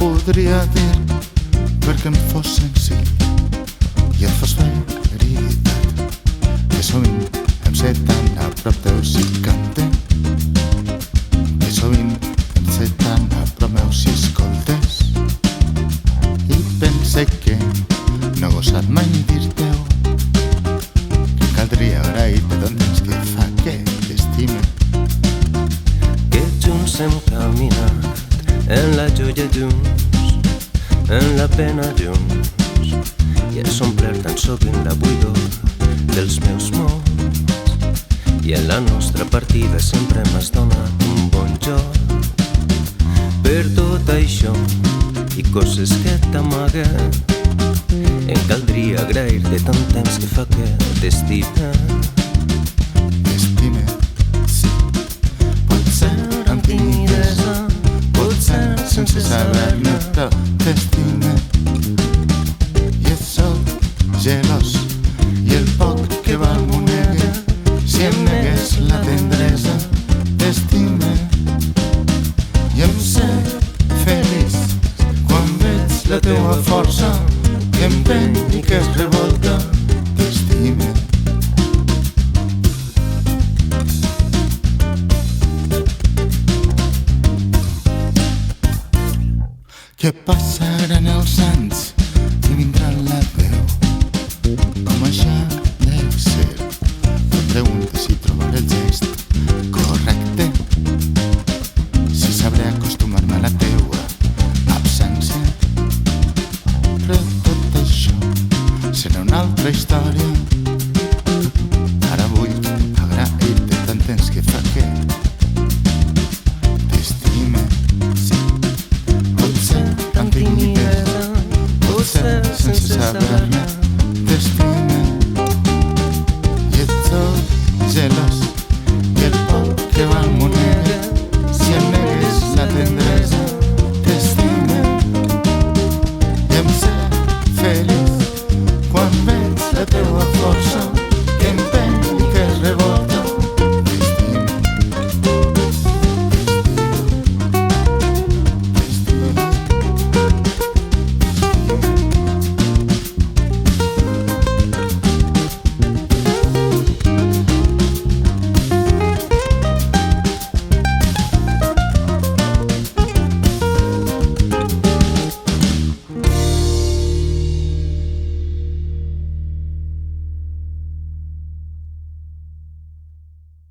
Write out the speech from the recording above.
podria dir perquè em fos senzill i et fos veritat, que sovint em sé tan a prop teu si cante, que sovint em sé tan a prop meu si escoltes, i pense que no he gosat mai dir-te-ho, que caldria agrair-te tant temps que fa que t'estime, que junts hem caminat en la joia junts, en la pena junts, i has omplert tan sovint la buidor dels meus mots, i en la nostra partida sempre m'has donat un bon joc. Per tot això i coses que t'amaguen, em caldria agrair-te tant temps que fa que t'estime. t'estime, sí, potser amb timidesa, potser sense saber-ne, però t'estime. I sóc gelós i el poc que val m'ho negue, si em negués la tendresa, t'estime. I em sé feliç quan veig la teua força, que empeny i que es revolta, t'estime. Que passaran els anys i vindran